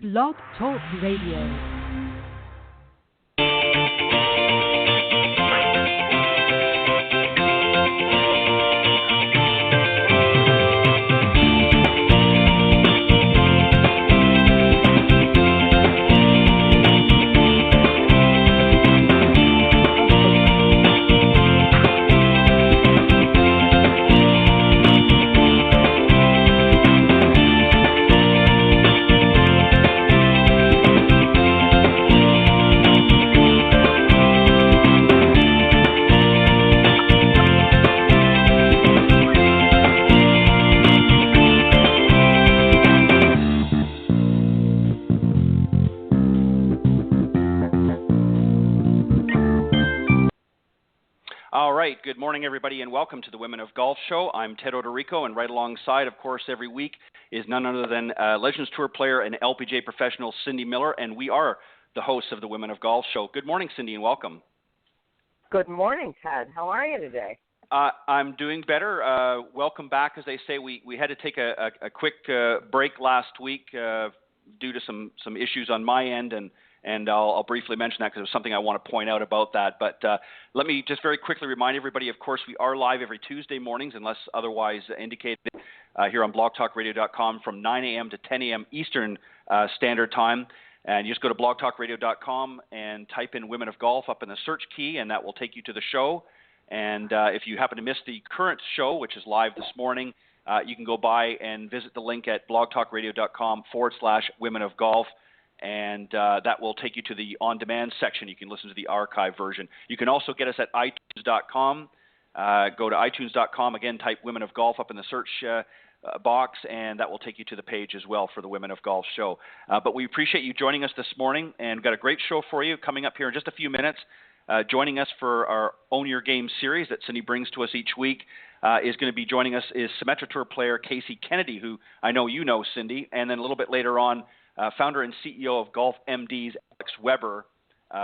Blog Talk Radio. Good morning, everybody, and welcome to the Women of Golf Show. I'm Ted Odorico, and right alongside, of course, every week is none other than Legends Tour player and LPGA professional Cindy Miller, and we are the hosts of the Women of Golf Show. Good morning, Cindy, and welcome. Good morning, Ted. How are you today? I'm doing better. Welcome back. As they say, we had to take a quick break last week due to some issues on my end, and I'll briefly mention that because there's something I want to point out about that. But let me just very quickly remind everybody, of course, we are live every Tuesday mornings, unless otherwise indicated, here on blogtalkradio.com from 9 a.m. to 10 a.m. Eastern Standard Time. And you just go to blogtalkradio.com and type in Women of Golf up in the search key, and that will take you to the show. And if you happen to miss the current show, which is live this morning, you can go by and visit the link at blogtalkradio.com/Women of Golf. And that will take you to the on-demand section. You can listen to the archive version. You can also get us at iTunes.com. Go to iTunes.com, again, type Women of Golf up in the search box, and that will take you to the page as well for the Women of Golf show. But we appreciate you joining us this morning, and we've got a great show for you coming up here in just a few minutes. Joining us for our Own Your Game series that Cindy brings to us each week is going to be joining us is Symetra Tour player Casey Kennedy, who I know you know, Cindy, and then a little bit later on, founder and CEO of GolfMD's, Alex Weber,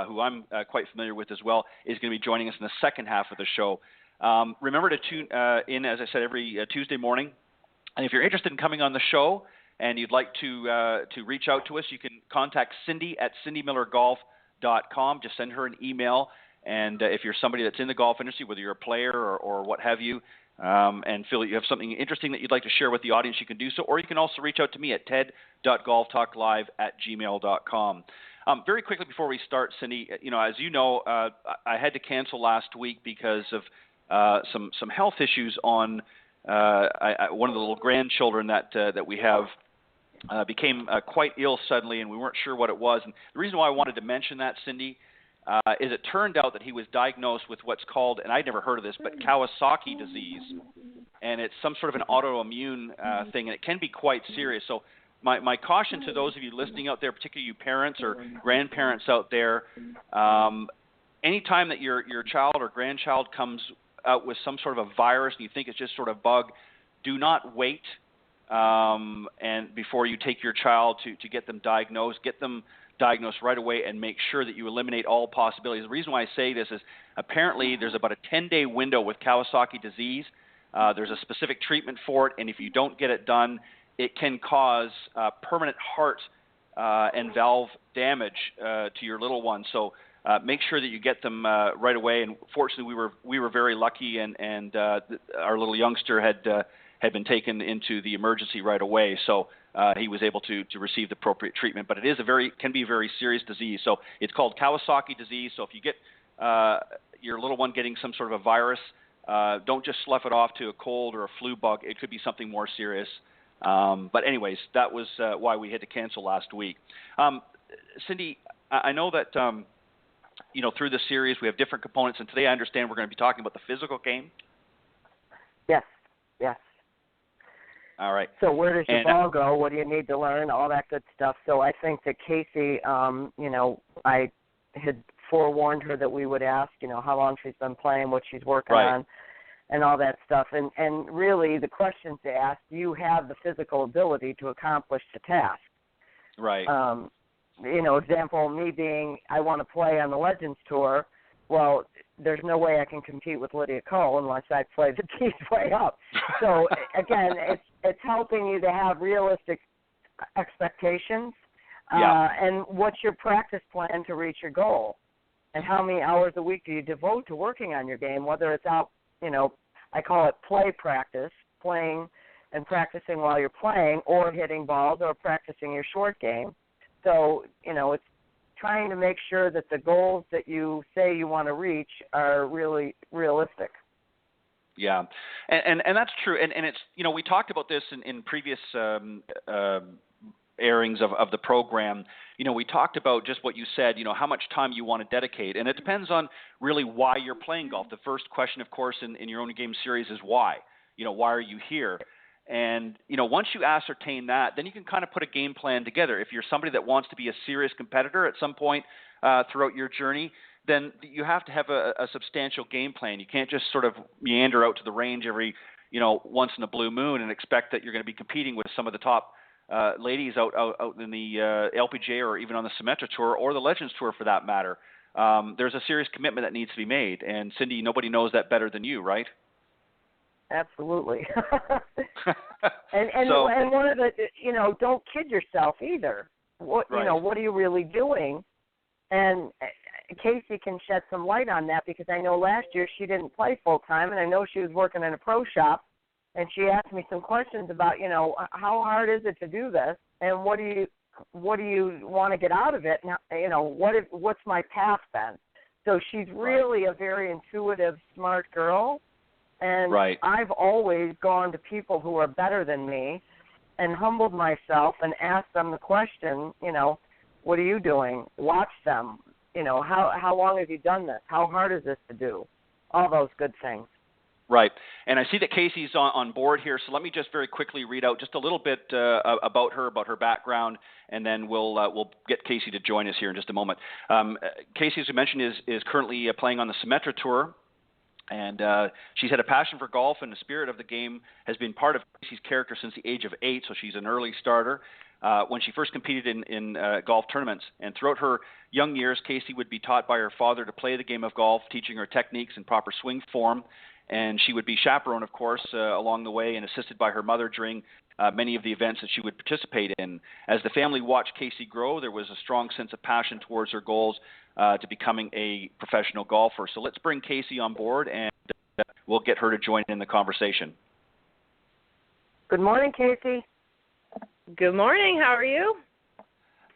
who I'm quite familiar with as well, is going to be joining us in the second half of the show. Remember to tune in, as I said, every Tuesday morning. And if you're interested in coming on the show and you'd like to reach out to us, you can contact Cindy at cindymillergolf.com. Just send her an email. And if you're somebody that's in the golf industry, whether you're a player or what have you, and feel that you have something interesting that you'd like to share with the audience, you can do so. Or you can also reach out to me at ted.golftalklive@gmail.com. Very quickly before we start, Cindy, as you know, I had to cancel last week because of some health issues on one of the little grandchildren that we have. Became quite ill suddenly, and we weren't sure what it was. And the reason why I wanted to mention that, Cindy, is it turned out that he was diagnosed with what's called, and I'd never heard of this, but Kawasaki disease. And it's some sort of an autoimmune thing, and it can be quite serious. So my caution to those of you listening out there, particularly you parents or grandparents out there, anytime that your child or grandchild comes out with some sort of a virus and you think it's just sort of bug, do not wait and before you take your child to get them diagnosed. Get them diagnosed right away and make sure that you eliminate all possibilities. The reason why I say this is apparently there's about a 10-day window with Kawasaki disease. There's a specific treatment for it, and if you don't get it done, it can cause permanent heart and valve damage to your little one. So make sure that you get them right away. And fortunately, we were very lucky, and our little youngster had been taken into the emergency right away. So he was able to receive the appropriate treatment. But it is can be a very serious disease. So it's called Kawasaki disease. So if you get your little one getting some sort of a virus, don't just slough it off to a cold or a flu bug. It could be something more serious. But anyways, that was why we had to cancel last week. Cindy, I know that through the series we have different components, and today I understand we're going to be talking about the physical game. Yes. All right. So where does your ball go? What do you need to learn? All that good stuff. So I think that Casey, I had forewarned her that we would ask, how long she's been playing, what she's working on, and all that stuff. And really the questions to ask, do you have the physical ability to accomplish the task? Right. Example, me being, I want to play on the Legends Tour. Well, there's no way I can compete with Lydia Ko unless I play the tees way up. So, again, it's helping you to have realistic expectations And what's your practice plan to reach your goal? And how many hours a week do you devote to working on your game, whether it's out, I call it play practice, playing and practicing while you're playing, or hitting balls, or practicing your short game. So, it's trying to make sure that the goals that you say you want to reach are really realistic. Yeah, and that's true. And it's, we talked about this in previous airings of the program. We talked about just what you said, how much time you want to dedicate. And it depends on really why you're playing golf. The first question, of course, in your own game series is why. Why are you here? And, once you ascertain that, then you can kind of put a game plan together. If you're somebody that wants to be a serious competitor at some point throughout your journey, then you have to have a substantial game plan. You can't just sort of meander out to the range every, once in a blue moon and expect that you're going to be competing with some of the top ladies out in the LPGA or even on the Symetra Tour or the Legends Tour for that matter. There's a serious commitment that needs to be made. And Cindy, nobody knows that better than you, right? Absolutely. and one of the, don't kid yourself either. What right. What are you really doing? And Casey can shed some light on that, because I know last year she didn't play full time, and I know she was working in a pro shop, and she asked me some questions about, how hard is it to do this, and what do you want to get out of it? Now, what's my path then? So she's really a very intuitive, smart girl. And right. I've always gone to people who are better than me and humbled myself and asked them the question, what are you doing? Watch them. How long have you done this? How hard is this to do? All those good things. Right. And I see that Casey's on board here, so let me just very quickly read out just a little bit about her background, and then we'll get Casey to join us here in just a moment. Casey, as we mentioned, is currently playing on the Symetra Tour. And she's had a passion for golf, and the spirit of the game has been part of Casey's character since the age of 8, so she's an early starter. When she first competed in golf tournaments, and throughout her young years, Casey would be taught by her father to play the game of golf, teaching her techniques and proper swing form, and she would be chaperoned, of course, along the way, and assisted by her mother during many of the events that she would participate in. As the family watched Casey grow, there was a strong sense of passion towards her goals to becoming a professional golfer. So let's bring Casey on board, and we'll get her to join in the conversation. Good morning, Casey. Good morning. How are you?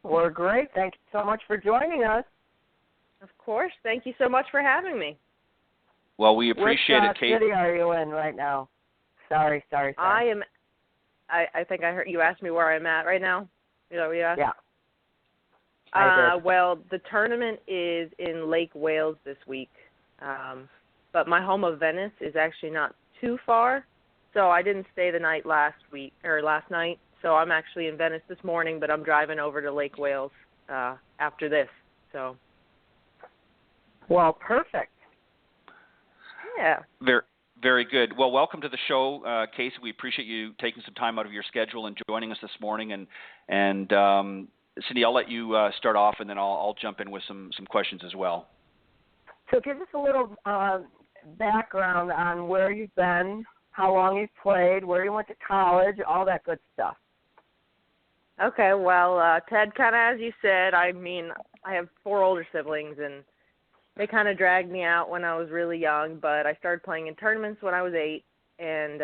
We're great. Thank you so much for joining us. Of course. Thank you so much for having me. Well, we appreciate it, Casey. What city are you in right now? Sorry. I think I heard you asked me where I'm at right now. Is that what you asked? Yeah. Well, the tournament is in Lake Wales this week, but my home of Venice is actually not too far, so I didn't stay the night last night. So I'm actually in Venice this morning, but I'm driving over to Lake Wales after this. So. Well, perfect. Yeah. Very, very good. Well, welcome to the show, Casey. We appreciate you taking some time out of your schedule and joining us this morning. And Cindy, I'll let you start off, and then I'll jump in with some questions as well. So give us a little background on where you've been, how long you've played, where you went to college, all that good stuff. Okay, well, Ted, kind of as you said, I have 4 older siblings, and they kind of dragged me out when I was really young, but I started playing in tournaments when I was 8, and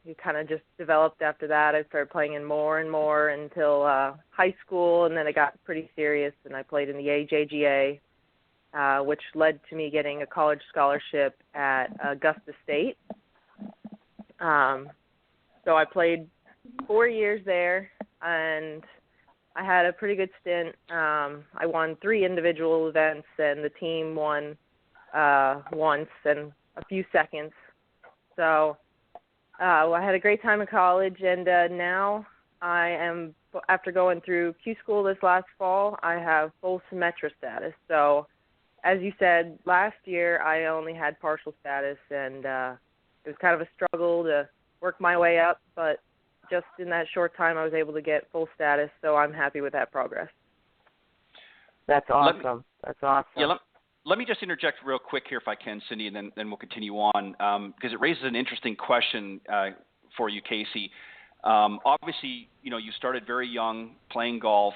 it kind of just developed after that. I started playing in more and more until high school, and then it got pretty serious, and I played in the AJGA, which led to me getting a college scholarship at Augusta State. So I played 4 years there, and I had a pretty good stint. I won 3 individual events, and the team won once and a few seconds. So I had a great time in college, and now I am, after going through Q school this last fall, I have full Symetra status. So as you said, last year I only had partial status, and it was kind of a struggle to work my way up, but just in that short time I was able to get full status, so I'm happy with that progress. That's awesome. That's awesome. Yeah, let me just interject real quick here if I can, Cindy, and then we'll continue on, because it raises an interesting question for you, Casey. Obviously, you started very young playing golf.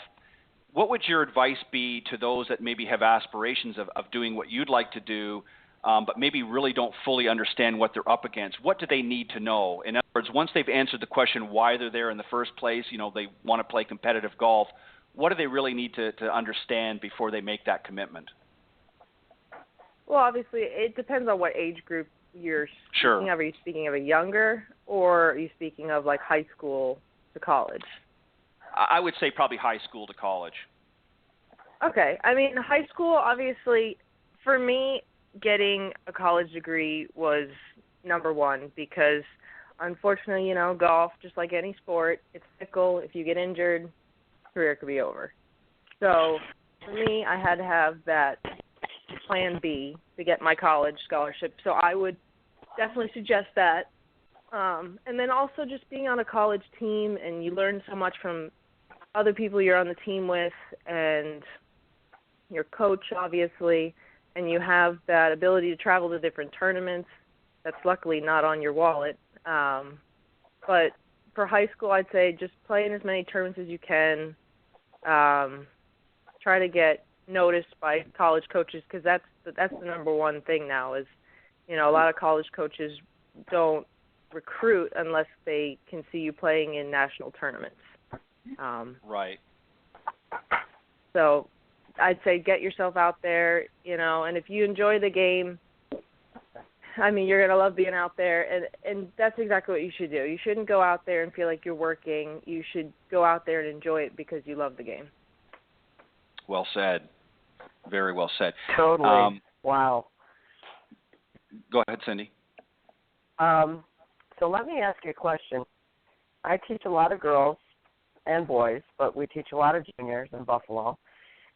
what would your advice be to those that maybe have aspirations of doing what you'd like to do, but maybe really don't fully understand what they're up against? What do they need to know? In other words, once they've answered the question why they're there in the first place, they want to play competitive golf, what do they really need to understand before they make that commitment? Well, obviously, it depends on what age group you're Sure. speaking of. Are you speaking of a younger, or are you speaking of like high school to college? I would say probably high school to college. Okay. I mean, high school, obviously, for me, getting a college degree was number one because, unfortunately, golf, just like any sport, it's fickle. If you get injured, career could be over. So, for me, I had to have that plan B to get my college scholarship. So I would definitely suggest that. And then also just being on a college team, and you learn so much from other people you're on the team with and your coach, obviously, and you have that ability to travel to different tournaments. That's luckily not on your wallet. But for high school, I'd say just play in as many tournaments as you can. Try to get noticed by college coaches because that's the number one thing now is, a lot of college coaches don't recruit unless they can see you playing in national tournaments. Right. So I'd say get yourself out there, and if you enjoy the game, I mean, you're going to love being out there, and that's exactly what you should do. You shouldn't go out there and feel like you're working. You should go out there and enjoy it because you love the game. Well said. Very well said. Totally. Wow. Go ahead, Cindy. So let me ask you a question. I teach a lot of girls and boys, but we teach a lot of juniors in Buffalo.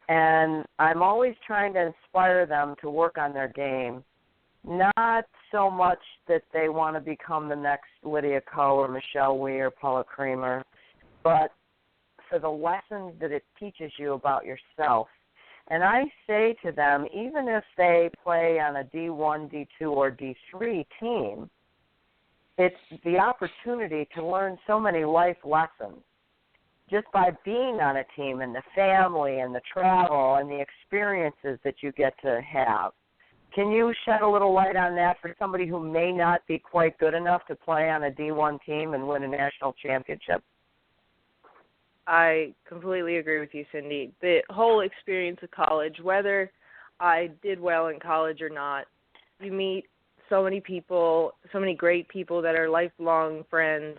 And I'm always trying to inspire them to work on their game, not so much that they want to become the next Lydia Ko or Michelle Wee or Paula Creamer, but for the lessons that it teaches you about yourself. And I say to them, even if they play on a D1, D2, or D3 team, it's the opportunity to learn so many life lessons just by being on a team and the family and the travel and the experiences that you get to have. Can you shed a little light on that for somebody who may not be quite good enough to play on a D1 team and win a national championship? I completely agree with you, Cindy. The whole experience of college, whether I did well in college or not, you meet so many people, so many great people that are lifelong friends,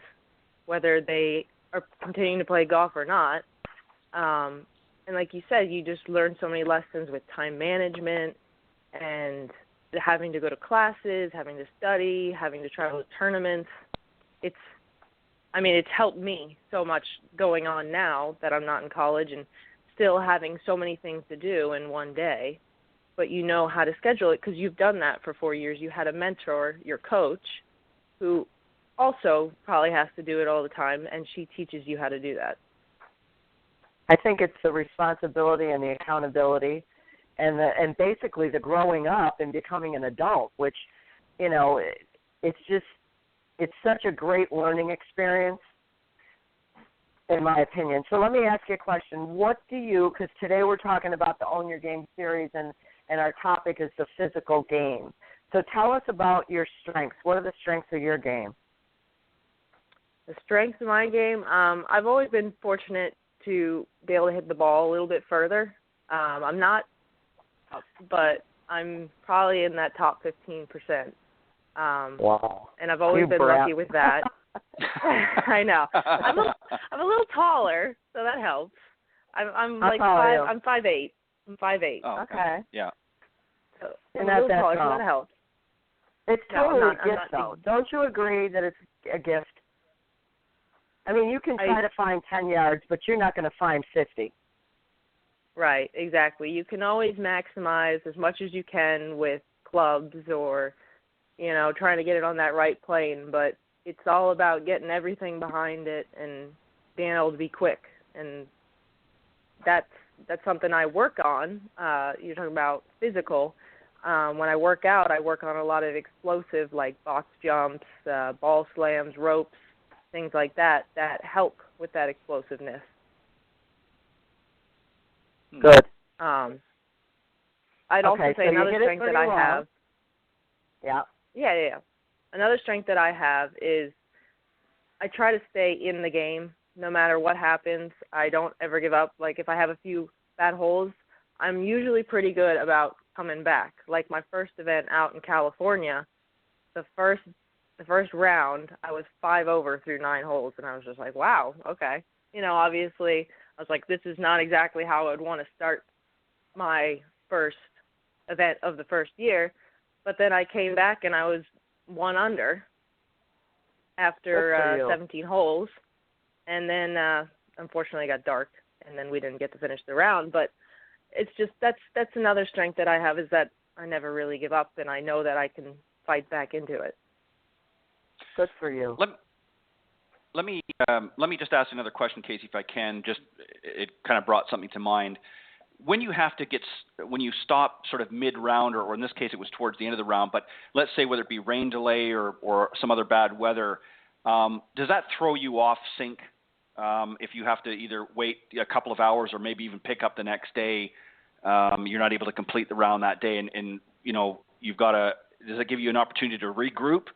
whether they are continuing to play golf or not. And like you said, you just learn so many lessons with time management and having to go to classes, having to study, having to travel to tournaments. It's helped me so much going on now that I'm not in college and still having so many things to do in one day. But you know how to schedule it because you've done that for 4 years. You had a mentor, your coach, who also probably has to do it all the time, and she teaches you how to do that. I think it's the responsibility and the accountability and basically the growing up and becoming an adult, which, it's such a great learning experience, in my opinion. So let me ask you a question. Because today we're talking about the Own Your Game series, and our topic is the physical game. So tell us about your strengths. What are the strengths of your game? The strengths of my game, I've always been fortunate to be able to hit the ball a little bit further. I'm not, but I'm probably in that top 15%. Wow. And I've always been lucky with that. I know. I'm a little taller, so that helps. I'm like 5. I'm 5'8". I'm 5'8". Oh, okay. Yeah. So I'm a little taller, so that helps. It's totally a gift, though. Don't you agree that it's a gift? I mean, you can try to find 10 yards, but you're not going to find 50. Right, exactly. You can always maximize as much as you can with clubs or, trying to get it on that right plane, but it's all about getting everything behind it and being able to be quick. And that's something I work on. You're talking about physical. When I work out, I work on a lot of explosive, like box jumps, ball slams, ropes, things like that help with that explosiveness. Good. I'd also say another strength that I have. Yeah. Yeah. Another strength that I have is I try to stay in the game no matter what happens. I don't ever give up. Like, if I have a few bad holes, I'm usually pretty good about coming back. Like my first event out in California, the first round, I was 5 over through 9 holes, and I was just like, wow, okay. Obviously, I was like, this is not exactly how I would want to start my first event of the first year, but then I came back and I was 1 under after 17 holes, and then unfortunately it got dark, and then we didn't get to finish the round. But it's just that's another strength that I have, is that I never really give up, and I know that I can fight back into it. Good for you. Let me just ask another question, Casey, if I can. Just it kind of brought something to mind. When you stop sort of mid-round, or in this case it was towards the end of the round, but let's say whether it be rain delay or some other bad weather, does that throw you off sync if you have to either wait a couple of hours or maybe even pick up the next day? You're not able to complete the round that day, and you've got to. Does it give you an opportunity to regroup,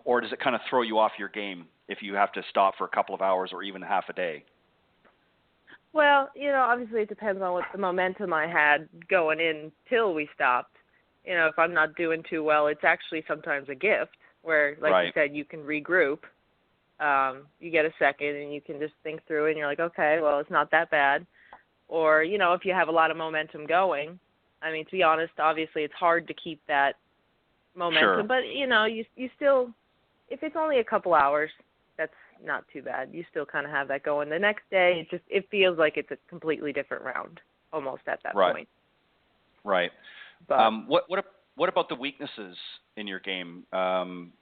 or does it kind of throw you off your game if you have to stop for a couple of hours or even half a day? Well, obviously it depends on what the momentum I had going in till we stopped. If I'm not doing too well, it's actually sometimes a gift where, like you said, you can regroup. You get a second and you can just think through it, and you're like, okay, well, it's not that bad. Or, if you have a lot of momentum going, I mean, to be honest, obviously it's hard to keep that momentum. Sure. But, you still, if it's only a couple hours, that's not too bad. You still kind of have that going. The next day, it feels like it's a completely different round, almost at that point. Right. But, what about the weaknesses in your game?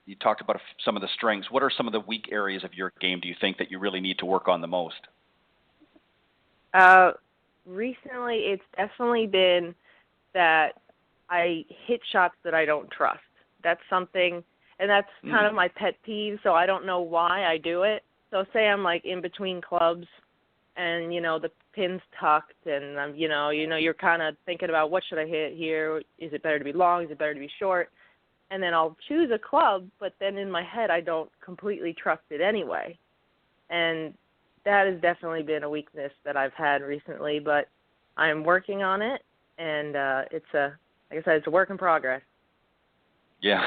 You talked about some of the strengths. What are some of the weak areas of your game, do you think, that you really need to work on the most? Recently, it's definitely been that I hit shots that I don't trust. That's something, and that's kind of my pet peeve, so I don't know why I do it. So say I'm like in between clubs and, the pin's tucked, and you're kind of thinking about what should I hit here? Is it better to be long? Is it better to be short? And then I'll choose a club, but then in my head I don't completely trust it anyway. And that has definitely been a weakness that I've had recently, but I'm working on it, and like I said, it's a work in progress. Yeah.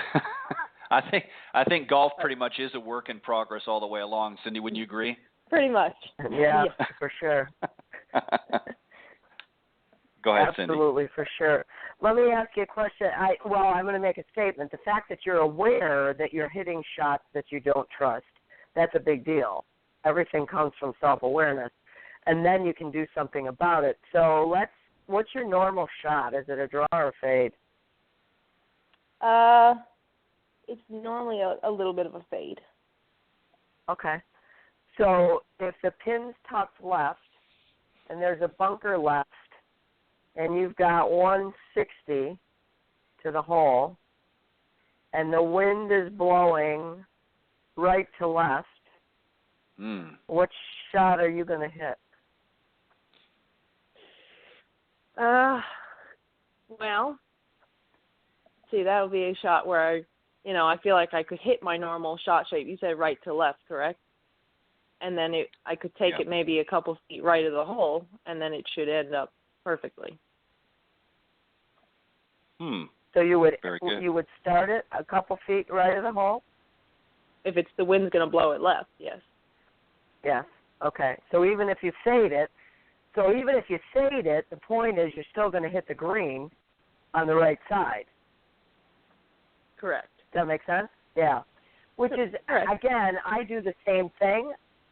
I think golf pretty much is a work in progress all the way along. Cindy, wouldn't you agree? Pretty much. Yeah, for sure. Go ahead, Cindy. Absolutely, for sure. Let me ask you a question. I'm going to make a statement. The fact that you're aware that you're hitting shots that you don't trust, that's a big deal. Everything comes from self-awareness, and then you can do something about it. So what's your normal shot? Is it a draw or a fade? It's normally a little bit of a fade. Okay. So if the pin's tucked left and there's a bunker left and you've got 160 to the hole and the wind is blowing right to left, what shot are you going to hit? Well, see, that would be a shot where I feel like I could hit my normal shot shape. You said right to left, correct? And then I could take it maybe a couple feet right of the hole, and then it should end up perfectly. So you would start it a couple feet right of the hole? If it's the wind's going to blow it left, yes. Yes. Okay. So even if you fade it, the point is you're still going to hit the green on the right side. Correct. Does that make sense? Yeah. Which is, again, I do the same thing,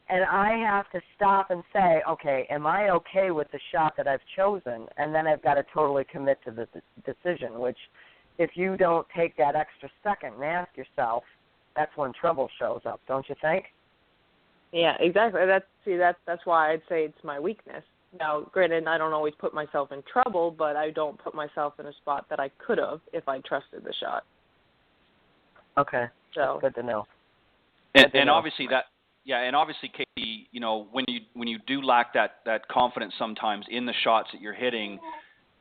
and I have to stop and say, okay, am I okay with the shot that I've chosen? And then I've got to totally commit to the decision, which if you don't take that extra second and ask yourself, that's when trouble shows up, don't you think? Yeah, exactly. That's why I'd say it's my weakness. Now, granted, I don't always put myself in trouble, but I don't put myself in a spot that I could have if I trusted the shot. Okay. So good to know. And obviously Yeah, and obviously, Katie, when you do lack that confidence sometimes in the shots that you're hitting,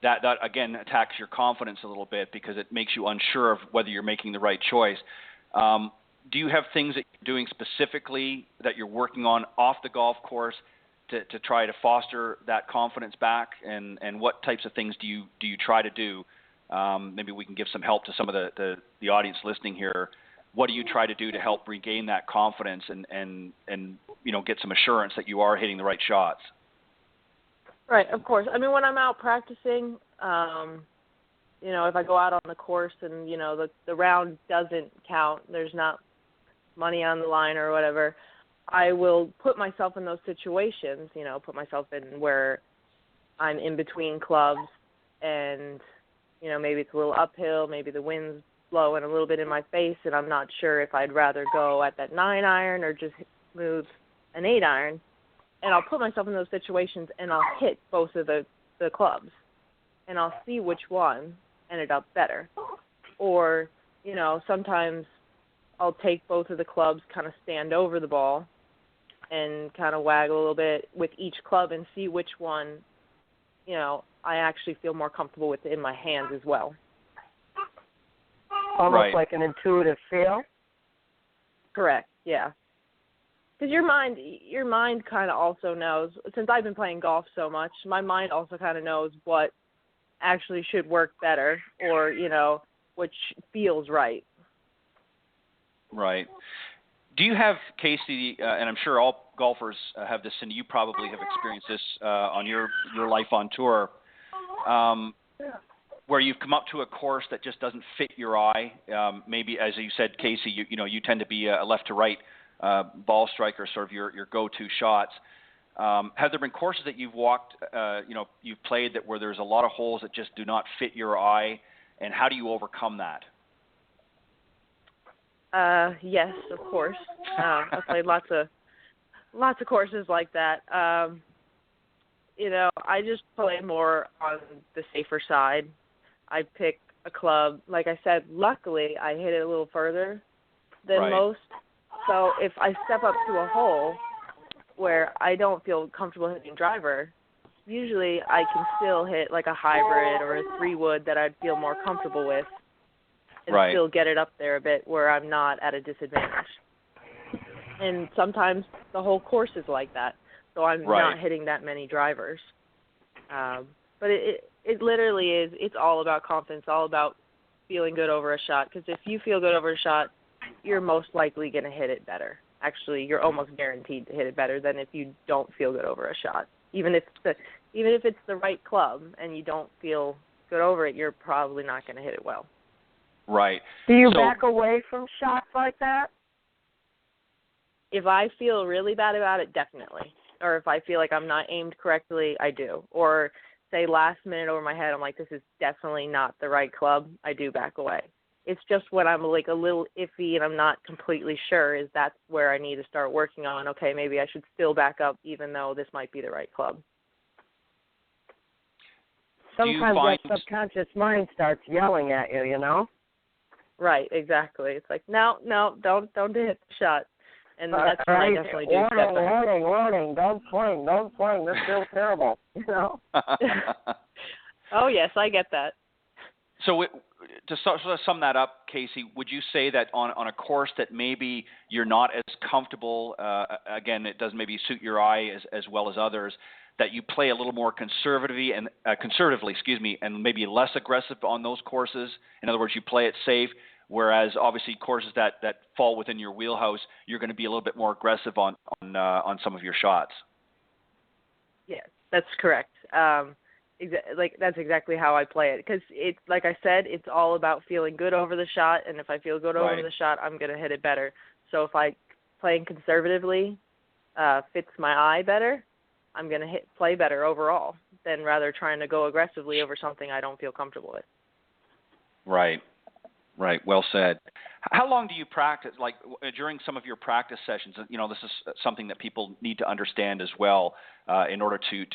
that again attacks your confidence a little bit because it makes you unsure of whether you're making the right choice. Do you have things that you're doing specifically that you're working on off the golf course to try to foster that confidence back? And what types of things do you try to do? Maybe we can give some help to some of the audience listening here. What do you try to do to help regain that confidence and get some assurance that you are hitting the right shots? Right, of course. I mean, when I'm out practicing, if I go out on the course and, the round doesn't count, there's not money on the line or whatever, I will put myself in those situations, put myself in where I'm in between clubs and, maybe it's a little uphill, maybe the wind's blowing a little bit in my face and I'm not sure if I'd rather go at that 9-iron or just move an 8-iron. And I'll put myself in those situations and I'll hit both of the clubs and I'll see which one ended up better. Or, sometimes I'll take both of the clubs, kind of stand over the ball and kind of waggle a little bit with each club and see which one, I actually feel more comfortable with in my hands as well. Almost Right. like an intuitive feel? Correct, yeah. Because your mind kind of also knows, since I've been playing golf so much, my mind also kind of knows what actually should work better or, which feels right. Right. Do you have, Casey, and I'm sure all golfers have this, and you probably have experienced this on your life on tour, where you've come up to a course that just doesn't fit your eye? Maybe, as you said, Casey, you tend to be a left to right ball striker, sort of your go-to shots. Have there been courses that you've walked, you've played where there's a lot of holes that just do not fit your eye, and how do you overcome that? Yes, of course. I've played lots of courses like that. I just play more on the safer side. I pick a club. Like I said, luckily I hit it a little further than Right. most. So if I step up to a hole where I don't feel comfortable hitting driver, usually I can still hit like a hybrid or a 3-wood that I'd feel more comfortable with and Right. still get it up there a bit where I'm not at a disadvantage. And sometimes the whole course is like that, so I'm Right. not hitting that many drivers. But it literally is, it's all about confidence, all about feeling good over a shot, because if you feel good over a shot, you're most likely going to hit it better. Actually, you're almost guaranteed to hit it better than if you don't feel good over a shot. Even if it's the right club and you don't feel good over it, you're probably not going to hit it well. Right. Do you So- back away from shots like that? If I feel really bad about it, definitely. Or if I feel like I'm not aimed correctly, I do. Or say last minute over my head, I'm like, this is definitely not the right club, I do back away. It's just when I'm like a little iffy and I'm not completely sure, is that's where I need to start working on, okay, maybe I should still back up even though this might be the right club. Sometimes that subconscious mind starts yelling at you, Right, exactly. It's like, no, don't hit the shot. And that's when right. I definitely do step back. Warning, don't swing, this feels terrible, Oh, yes, I get that. So to sort of sum that up, Casey, would you say that on a course that maybe you're not as comfortable, again, it doesn't maybe suit your eye as well as others, that you play a little more conservatively, and maybe less aggressive on those courses? In other words, you play it safe, whereas obviously courses that fall within your wheelhouse, you're going to be a little bit more aggressive on some of your shots. Yes, that's correct. That's exactly how I play it, because it's like I said, it's all about feeling good over the shot, and if I feel good over the shot, I'm going to hit it better. So if playing conservatively fits my eye better, I'm going to play better overall than rather trying to go aggressively over something I don't feel comfortable with. Right. Well said. How long do you practice? Like during some of your practice sessions, this is something that people need to understand as well in order to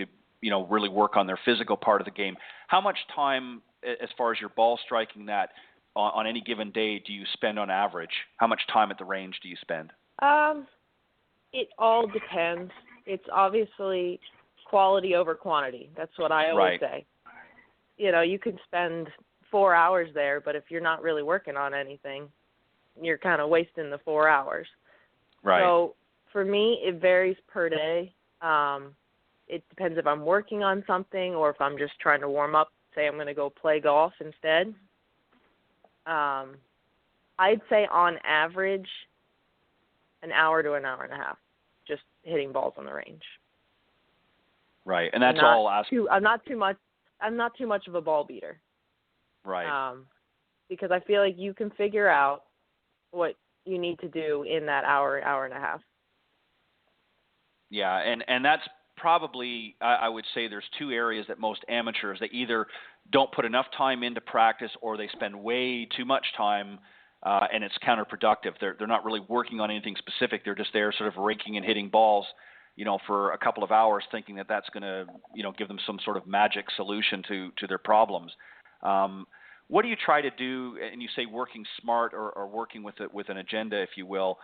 really work on their physical part of the game. How much time, as far as your ball striking, that on any given day do you spend on average? How much time at the range do you spend? It all depends. It's obviously quality over quantity. That's what I always say. You know, you can spend 4 hours there, but if you're not really working on anything, you're kind of wasting the 4 hours. Right. So for me, it varies per day. It depends if I'm working on something or if I'm just trying to warm up. Say I'm going to go play golf instead. I'd say on average, an hour to an hour and a half, just hitting balls on the range. Right, and that's all. I'm not too much of a ball beater. Right. Because I feel like you can figure out what you need to do in that hour and a half. Yeah, and that's probably, I would say there's two areas that most amateurs, they either don't put enough time into practice or they spend way too much time and it's counterproductive. They're not really working on anything specific. They're just there sort of raking and hitting balls, you know, for a couple of hours thinking that that's going to, you know, give them some sort of magic solution to their problems. What do you try to do, and you say working smart or working with an agenda, if you will,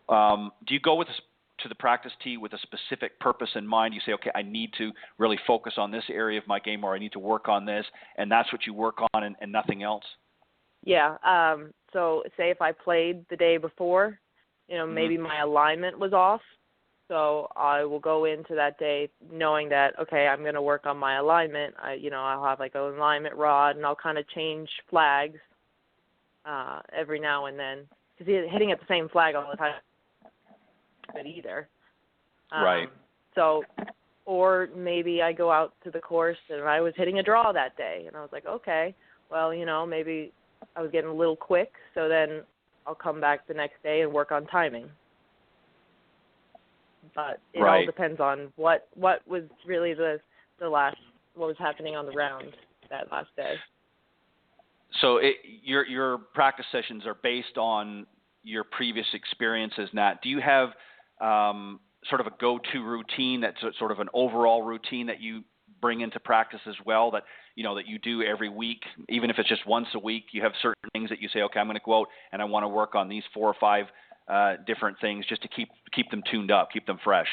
do you go to the practice tee with a specific purpose in mind? You say, okay, I need to really focus on this area of my game, or I need to work on this, and that's what you work on and nothing else? Yeah. So say if I played the day before, you know, maybe my alignment was off. So I will go into that day knowing that, okay, I'm going to work on my alignment. I'll have like an alignment rod, and I'll kind of change flags every now and then. Because hitting at the same flag all the time isn't good either. Right. So, or maybe I go out to the course and I was hitting a draw that day, and I was like, okay, well, you know, maybe I was getting a little quick, so then I'll come back the next day and work on timing. But it all depends on what was really the last, what was happening on the round that last day. So your practice sessions are based on your previous experiences, Nat. Do you have sort of a go-to routine that's sort of an overall routine that you bring into practice as well, that you do every week, even if it's just once a week? You have certain things that you say, okay, I'm going to go out and I want to work on these 4 or 5 different things just to keep them tuned up, keep them fresh.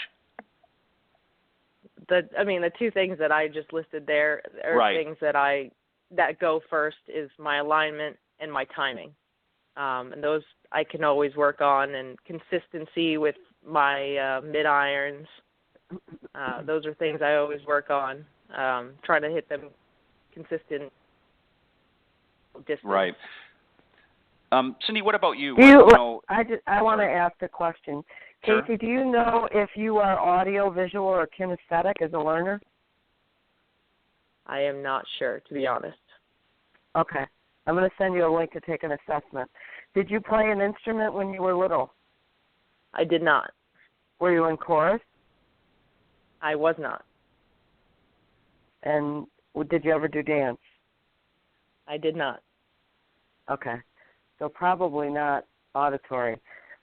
The two things that I just listed there are things that go first is my alignment and my timing. And those I can always work on, and consistency with my mid-irons. Those are things I always work on, trying to hit them consistent distance. Right. Cindy, what about you? I want to ask a question. Sure. Casey, do you know if you are audio, visual, or kinesthetic as a learner? I am not sure, to be honest. Okay. I'm going to send you a link to take an assessment. Did you play an instrument when you were little? I did not. Were you in chorus? I was not. And did you ever do dance? I did not. Okay. So probably not auditory.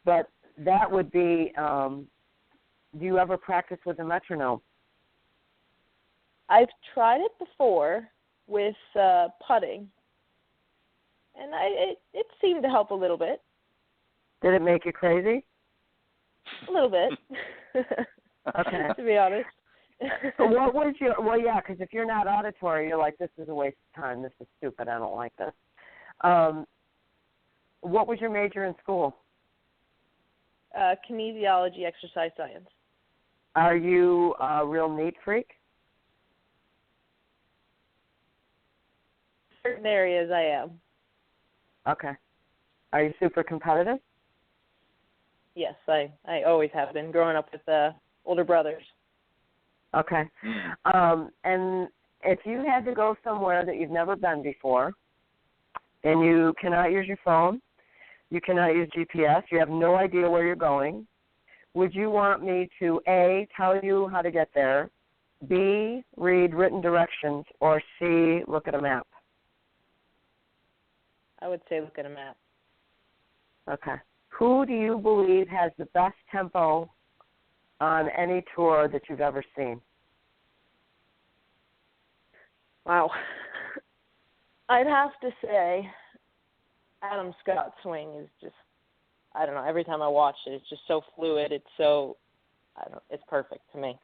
But that would be, do you ever practice with a metronome? I've tried it before with putting, and it seemed to help a little bit. Did it make you crazy? A little bit. Okay. To be honest. What was because if you're not auditory, you're like, this is a waste of time. This is stupid. I don't like this. What was your major in school? Kinesiology, exercise science. Are you a real neat freak? Certain areas I am. Okay. Are you super competitive? Yes, I always have been, growing up with older brothers. Okay. And if you had to go somewhere that you've never been before, and you cannot use your phone, you cannot use GPS, you have no idea where you're going, would you want me to, A, tell you how to get there, B, read written directions, or C, look at a map? I would say look at a map. Okay. Who do you believe has the best tempo on any tour that you've ever seen? Wow. I'd have to say Adam Scott's swing is just, I don't know, every time I watch it, it's just so fluid. It's so it's perfect to me.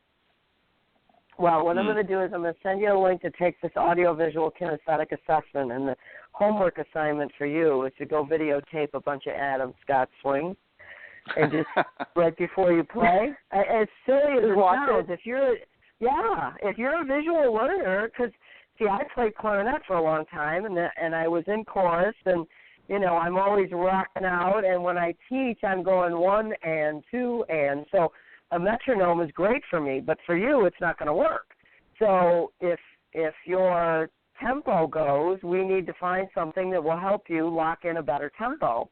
Well, what I'm going to do is I'm going to send you a link to take this audio-visual kinesthetic assessment, and the homework assignment for you is to go videotape a bunch of Adam Scott swings, and just right before you play. As silly as it sounds, if you're a visual learner, because see, I played clarinet for a long time, and I was in chorus, and I'm always rocking out, and when I teach, I'm going 1 and 2 and so. A metronome is great for me, but for you, it's not going to work. So if your tempo goes, we need to find something that will help you lock in a better tempo.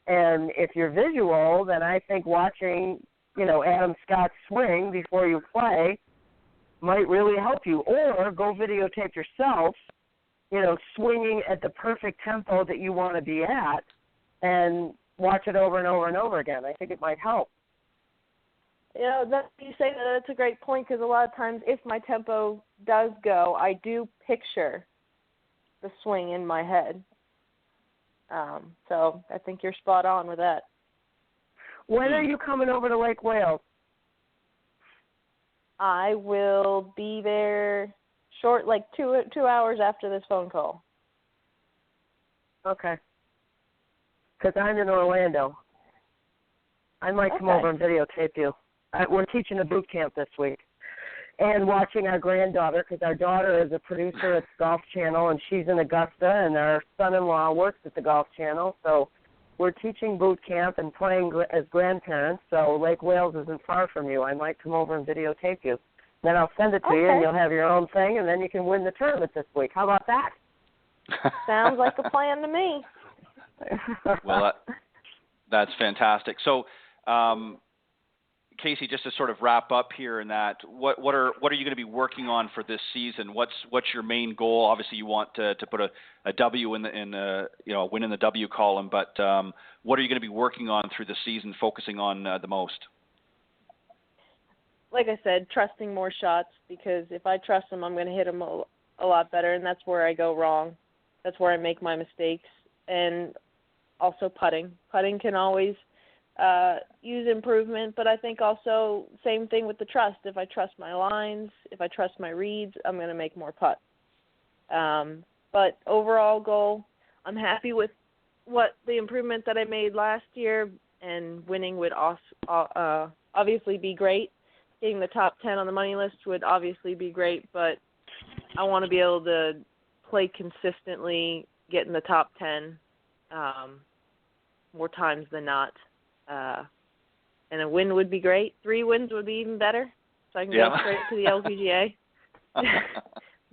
And if you're visual, then I think watching, Adam Scott swing before you play might really help you. Or go videotape yourself, swinging at the perfect tempo that you want to be at, and watch it over and over and over again. I think it might help. You say that's a great point, because a lot of times if my tempo does go, I do picture the swing in my head. So I think you're spot on with that. When are you coming over to Lake Wales? I will be there short, like 2 hours after this phone call. Okay. Because I'm in Orlando. I might come over and videotape you. We're teaching a boot camp this week and watching our granddaughter, because our daughter is a producer at the Golf Channel, and she's in Augusta, and our son-in-law works at the Golf Channel. So we're teaching boot camp and playing as grandparents, so Lake Wales isn't far from you. I might come over and videotape you. Then I'll send it to you, and you'll have your own thing, and then you can win the tournament this week. How about that? Sounds like a plan to me. Well, that's fantastic. So, Casey, just to sort of wrap up here in that, what are you going to be working on for this season? What's your main goal? Obviously, you want to put a W in a win in the W column, but what are you going to be working on through the season, focusing on the most? Like I said, trusting more shots, because if I trust them, I'm going to hit them a lot better, and that's where I go wrong. That's where I make my mistakes. And also putting. Putting can always use improvement, but I think also same thing with the trust. If I trust my lines, if I trust my reads, I'm going to make more putts. But overall goal, I'm happy with what the improvement that I made last year, and winning would obviously be great. Getting the top 10 on the money list would obviously be great, but I want to be able to play consistently, get in the top 10 more times than not. And a win would be great. 3 wins would be even better, so I can go straight to the LPGA.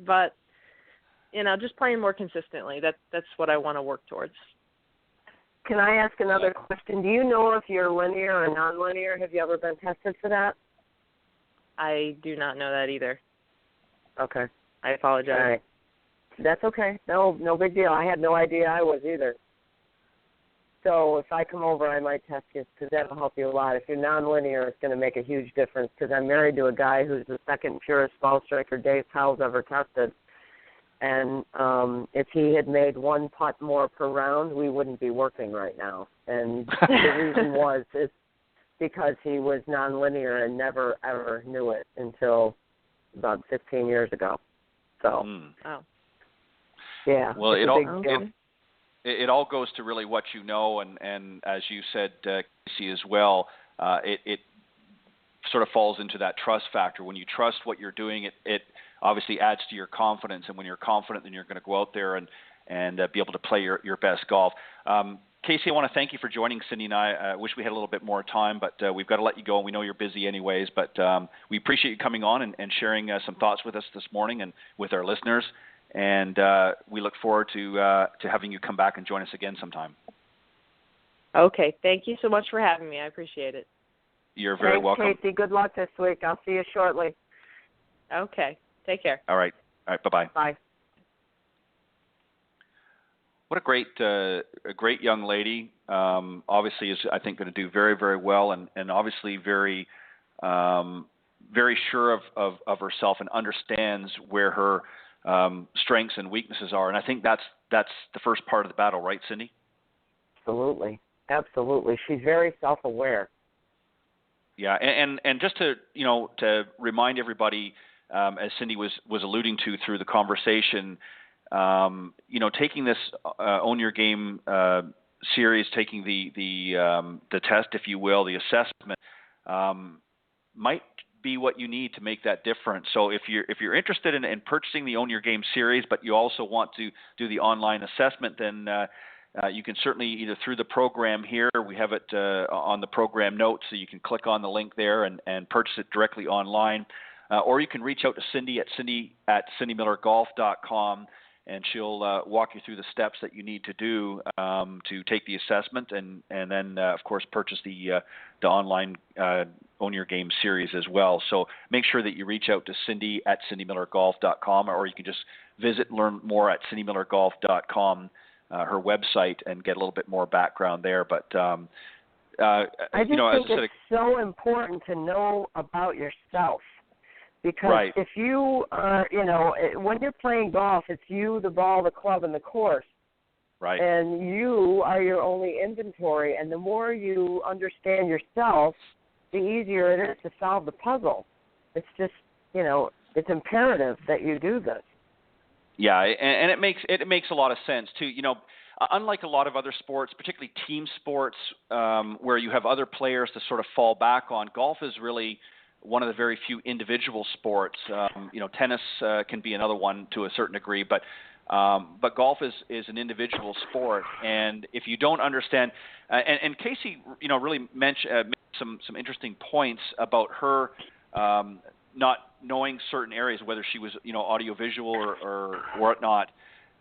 But, just playing more consistently, that's what I want to work towards. Can I ask another question? Do you know if you're linear or non-linear? Have you ever been tested for that? I do not know that either. Okay. I apologize. All right. That's okay. No big deal. I had no idea I was either. So if I come over, I might test you, because that'll help you a lot. If you're non-linear, it's going to make a huge difference, because I'm married to a guy who's the second purest ball striker Dave Powell's ever tested. And if he had made 1 putt more per round, we wouldn't be working right now. And the reason is because he was non-linear and never, ever knew it until about 15 years ago. So, yeah. Well, it all goes to really what you know, and as you said, Casey, as well, it sort of falls into that trust factor. When you trust what you're doing, it obviously adds to your confidence, and when you're confident, then you're going to go out there and be able to play your best golf. Casey, I want to thank you for joining Cindy and I. I wish we had a little bit more time, but we've got to let you go, and we know you're busy anyways, but we appreciate you coming on and sharing some thoughts with us this morning and with our listeners. And we look forward to having you come back and join us again sometime. Okay. Thank you so much for having me. I appreciate it. You're very welcome. Thanks, Casey. Good luck this week. I'll see you shortly. Okay. Take care. All right. Bye-bye. Bye. What a great young lady. Obviously is, I think, going to do very, very well, and obviously very, very sure of herself, and understands where her strengths and weaknesses are. And I think that's the first part of the battle, right, Cindy? Absolutely. She's very self-aware. Yeah, and just to remind everybody, as Cindy was alluding to through the conversation, taking this Own Your Game series, taking the test, if you will, the assessment, might be what you need to make that difference. So if you're interested in purchasing the Own Your Game series, but you also want to do the online assessment, then you can certainly, either through the program here, we have it on the program notes, so you can click on the link there and purchase it directly online, or you can reach out to Cindy at cindymillergolf.com, and she'll walk you through the steps that you need to do to take the assessment, and then of course purchase the online Own Your Game series as well. So make sure that you reach out to Cindy at cindymillergolf.com, or you can just visit and learn more at cindymillergolf.com, her website, and get a little bit more background there. But I just think it's so important to know about yourself. Because if you are, when you're playing golf, it's you, the ball, the club, and the course. Right. And you are your only inventory. And the more you understand yourself, the easier it is to solve the puzzle. It's just, it's imperative that you do this. Yeah, and it makes a lot of sense too. Unlike a lot of other sports, particularly team sports, where you have other players to sort of fall back on, golf is really one of the very few individual sports. Tennis can be another one to a certain degree, but golf is an individual sport. And if you don't understand, and Casey, really made some interesting points about her not knowing certain areas, whether she was audiovisual or whatnot,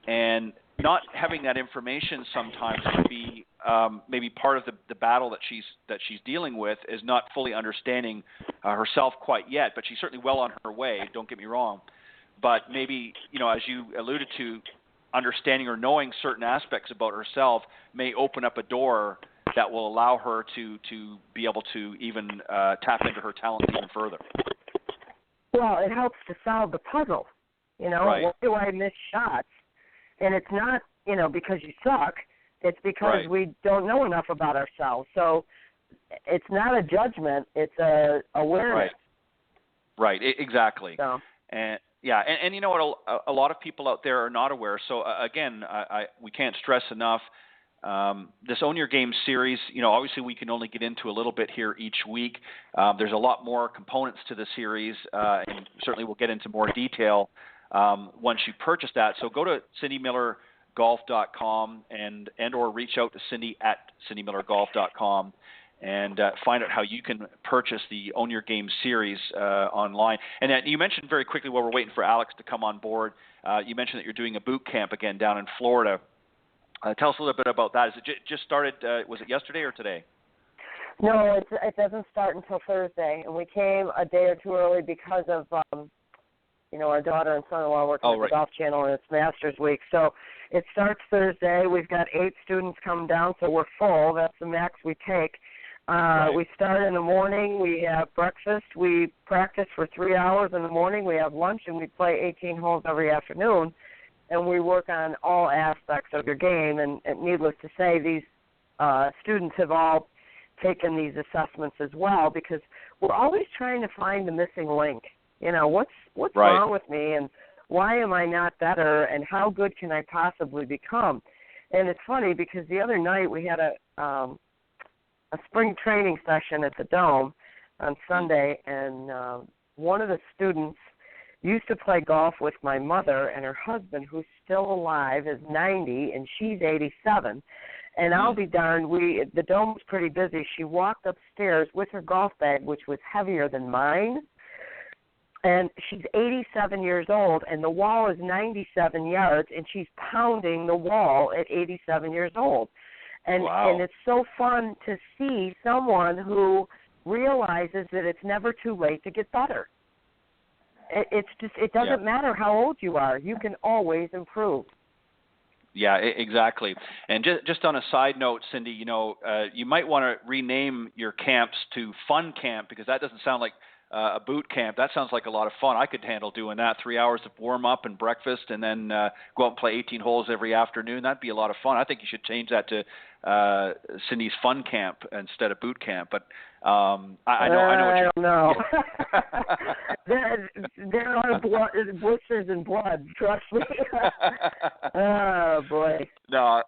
and not having that information sometimes can be maybe part of the battle that she's dealing with, is not fully understanding herself quite yet, but she's certainly well on her way, don't get me wrong. But maybe, as you alluded to, understanding or knowing certain aspects about herself may open up a door that will allow her to be able to even tap into her talents even further. Well, it helps to solve the puzzle. Right. Why do I miss shots? And it's not, because you suck. It's because we don't know enough about ourselves. So it's not a judgment. It's a awareness. Right. Exactly. So. And yeah, and you know what? A lot of people out there are not aware. So again, we can't stress enough. This Own Your Game series, obviously we can only get into a little bit here each week. There's a lot more components to the series, and certainly we'll get into more detail once you purchase that. So go to cindymillergolf.com and or reach out to Cindy at cindymillergolf.com and find out how you can purchase the Own Your Game series online. And you mentioned very quickly, while we're waiting for Alex to come on board, you mentioned that you're doing a boot camp again down in Florida. Tell us a little bit about that. Is it just started, was it yesterday or today? No, it doesn't start until Thursday. And we came a day or two early because of, our daughter and son-in-law working at the Golf Channel, and it's Masters Week. So it starts Thursday. We've got 8 students come down, so we're full. That's the max we take. We start in the morning. We have breakfast. We practice for 3 hours in the morning. We have lunch, and we play 18 holes every afternoon. And we work on all aspects of your game. And needless to say, these students have all taken these assessments as well, because we're always trying to find the missing link. What's wrong with me, and why am I not better, and how good can I possibly become? And it's funny because the other night we had a spring training session at the Dome on Sunday, and one of the students used to play golf with my mother, and her husband, who's still alive, is 90, and she's 87. And I'll be darned, the Dome's pretty busy. She walked upstairs with her golf bag, which was heavier than mine, and she's 87 years old, and the wall is 97 yards, and she's pounding the wall at 87 years old. And it's so fun to see someone who realizes that it's never too late to get better. It doesn't matter how old you are. You can always improve. Yeah, exactly. And just on a side note, Cindy, you might want to rename your camps to Fun Camp, because that doesn't sound like a boot camp. That sounds like a lot of fun. I could handle doing that. 3 hours of warm up and breakfast, and then go out and play 18 holes every afternoon. That'd be a lot of fun. I think you should change that to Cindy's fun camp instead of boot camp. But I know. I don't know. there are blisters and blood. Trust me. Oh boy. No.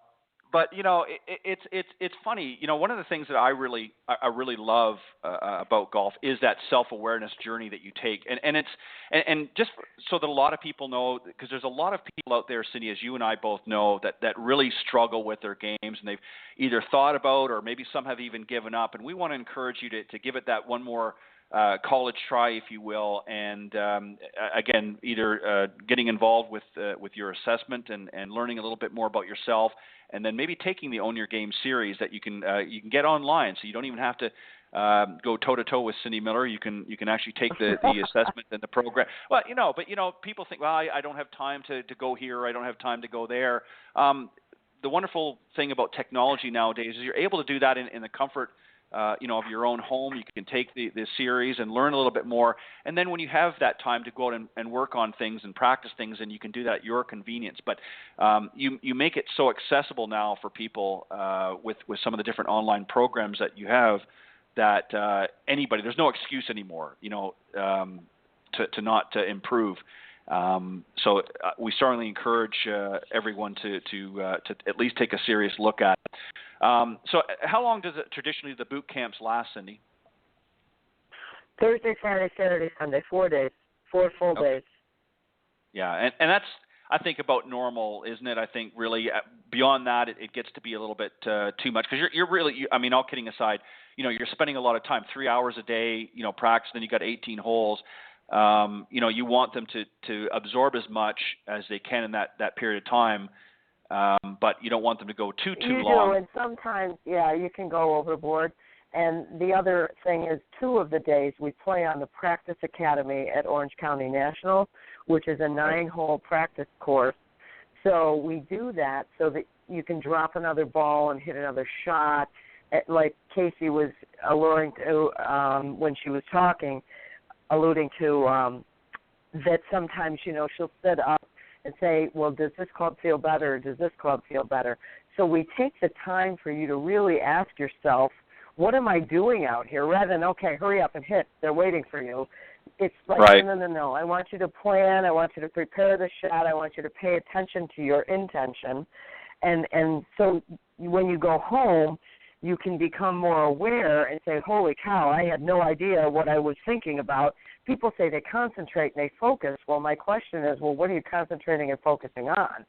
But it's funny. One of the things that I really love about golf is that self-awareness journey that you take, and just so that a lot of people know, because there's a lot of people out there, Cindy, as you and I both know, that really struggle with their games, and they've either thought about or maybe some have even given up, and we want to encourage you to give it that one more college try, if you will, and again, either getting involved with your assessment and learning a little bit more about yourself, and then maybe taking the Own Your Game series that you can get online, so you don't even have to go toe to toe with Cindy Miller. You can actually take the assessment and the program. Well, people think, well, I don't have time to go here, or I don't have time to go there. The wonderful thing about technology nowadays is you're able to do that in the comfort of your own home. You can take the series and learn a little bit more. And then when you have that time to go out and work on things and practice things, and you can do that at your convenience. But you make it so accessible now for people with some of the different online programs that you have, that anybody, there's no excuse anymore, to not improve. So we certainly encourage everyone to at least take a serious look at it. So how long does it traditionally the boot camps last, Cindy? Thursday, Friday, Saturday, Sunday, 4 days, 4 full days. Yeah, and that's, I think, about normal, isn't it? I think really beyond that, it gets to be a little bit too much, because you're really, I mean, all kidding aside, you're spending a lot of time, 3 hours a day, practice, then you got 18 holes. You want them to absorb as much as they can in that period of time, but you don't want them to go too long. And sometimes, you can go overboard. And the other thing is, 2 of the days we play on the Practice Academy at Orange County National, which is a 9-hole practice course. So we do that so that you can drop another ball and hit another shot, like Casey was alluding to when she was talking. Alluding to that sometimes, she'll sit up and say, well, does this club feel better? Or does this club feel better? So we take the time for you to really ask yourself, what am I doing out here? Rather than, okay, hurry up and hit. They're waiting for you. It's like, right. No. I want you to plan. I want you to prepare the shot. I want you to pay attention to your intention. And so when you go home, you can become more aware and say, holy cow, I had no idea what I was thinking about. People say they concentrate and they focus. Well, my question is, well, what are you concentrating and focusing on?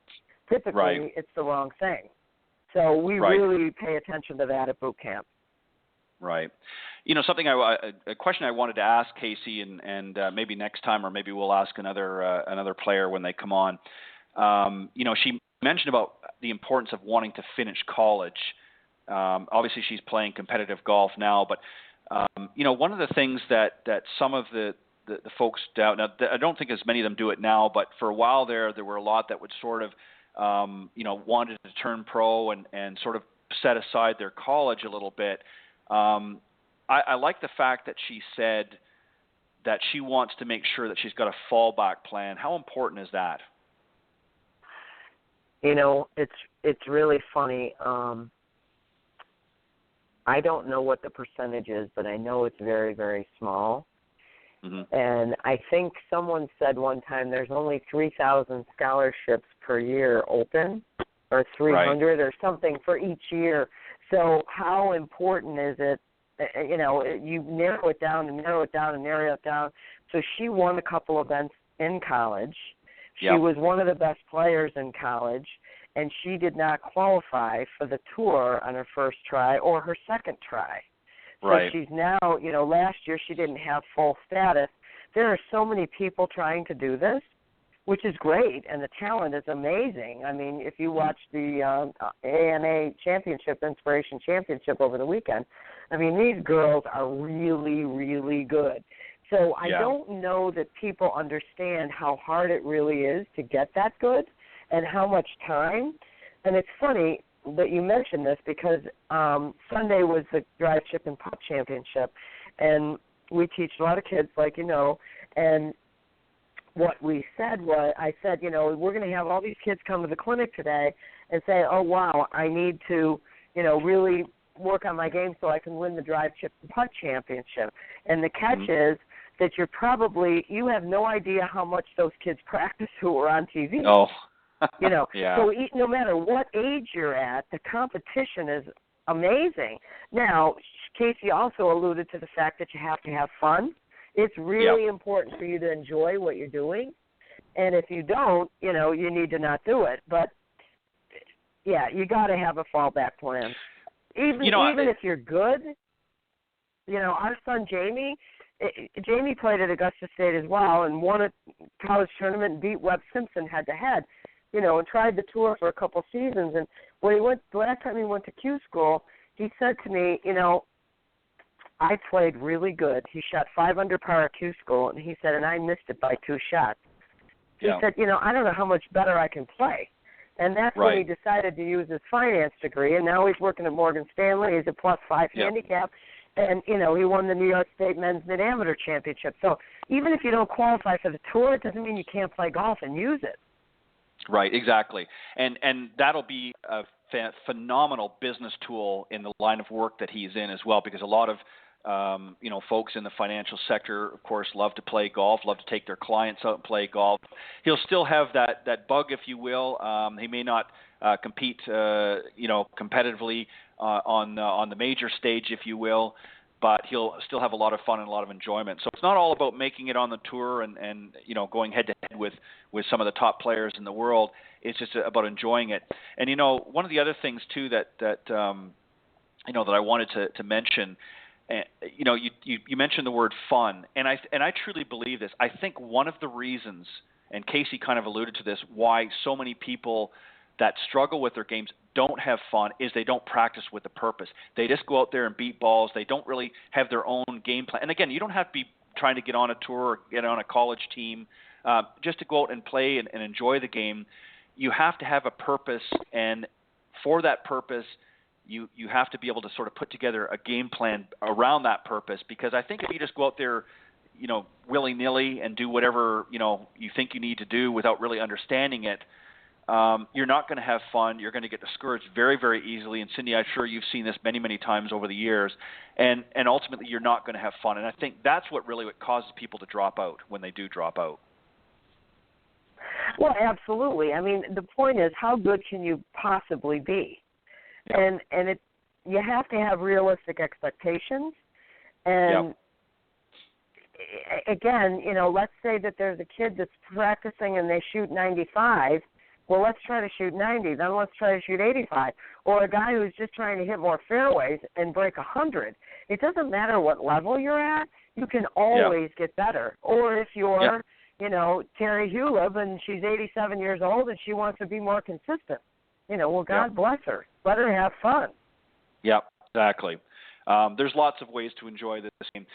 Typically, It's the wrong thing. So we really pay attention to that at boot camp. Right. A question I wanted to ask Casey, and maybe next time, or maybe we'll ask another player when they come on. She mentioned about the importance of wanting to finish college. Obviously, she's playing competitive golf now, but one of the things that some of the folks doubt, now I don't think as many of them do it now, but for a while there were a lot that would sort of wanted to turn pro and sort of set aside their college a little bit. I like the fact that she said that she wants to make sure that she's got a fallback plan. How important is that? It's really funny. I don't know what the percentage is, but I know it's very, very small. Mm-hmm. And I think someone said one time there's only 3,000 scholarships per year open, or 300 or something for each year. So how important is it? You narrow it down and narrow it down and narrow it down. So she won a couple events in college. She was one of the best players in college. And she did not qualify for the tour on her first try or her second try. So she's now, last year she didn't have full status. There are so many people trying to do this, which is great, and the talent is amazing. I mean, if you watch the ANA Championship, Inspiration Championship over the weekend, I mean, these girls are really, really good. So I don't know that people understand how hard it really is to get that good and how much time. And it's funny that you mentioned this because Sunday was the Drive, Chip, and Putt Championship, and we teach a lot of kids, like you know, and what we said was, I said, you know, we're going to have all these kids come to the clinic today and say, oh, wow, I need to, you know, really work on my game so I can win the drive, chip, and putt championship. And the catch is that you have no idea how much those kids practice who are on TV. Oh, you know, yeah. So no matter what age you're at, the competition is amazing. Now, Casey also alluded to the fact that you have to have fun. It's really important for you to enjoy what you're doing. And if you don't, you know, you need to not do it. But, yeah, you got to have a fallback plan. Even if you're good, you know, our son Jamie played at Augusta State as well and won a college tournament and beat Webb Simpson head-to-head, you know, and tried the tour for a couple seasons. And when the last time he went to Q school, he said to me, you know, I played really good. He shot 5 under par at Q school, and he said, and I missed it by 2 shots. He said, you know, I don't know how much better I can play. And that's when he decided to use his finance degree, and now he's working at Morgan Stanley. He's a +5 handicap, and, you know, he won the New York State Men's Mid-Amateur Championship. So even if you don't qualify for the tour, it doesn't mean you can't play golf and use it. Right, exactly. And that'll be a phenomenal business tool in the line of work that he's in as well, because a lot of you know, folks in the financial sector, of course, love to play golf, love to take their clients out and play golf. He'll still have that bug, if you will. He may not compete, you know, competitively on the major stage, if you will, but he'll still have a lot of fun and a lot of enjoyment. So it's not all about making it on the tour and you know, going head-to-head with some of the top players in the world. It's just about enjoying it. And, you know, one of the other things, too, that you know, that I wanted to mention, you know, you mentioned the word fun, and I truly believe this. I think one of the reasons, and Casey kind of alluded to this, why so many people that struggle with their games don't have fun is they don't practice with a purpose. They just go out there and beat balls. They don't really have their own game plan. And again, you don't have to be trying to get on a tour or get on a college team just to go out and play and enjoy the game. You have to have a purpose, and for that purpose, you have to be able to sort of put together a game plan around that purpose, because I think if you just go out there, you know, willy-nilly and do whatever, you know, you think you need to do without really understanding it, you're not going to have fun. You're going to get discouraged very, very easily. And Cindy, I'm sure you've seen this many, many times over the years. And ultimately, you're not going to have fun. And I think that's what causes people to drop out when they do drop out. Well, absolutely. I mean, the point is, how good can you possibly be? And you have to have realistic expectations. And again, you know, let's say that there's a kid that's practicing and they shoot 95. Well, let's try to shoot 90. Then let's try to shoot 85. Or a guy who's just trying to hit more fairways and break 100. It doesn't matter what level you're at. You can always get better. Or if you're, you know, Terry Hewlett and she's 87 years old and she wants to be more consistent. You know, well, God bless her. Let her have fun. Yeah, exactly. There's lots of ways to enjoy this game.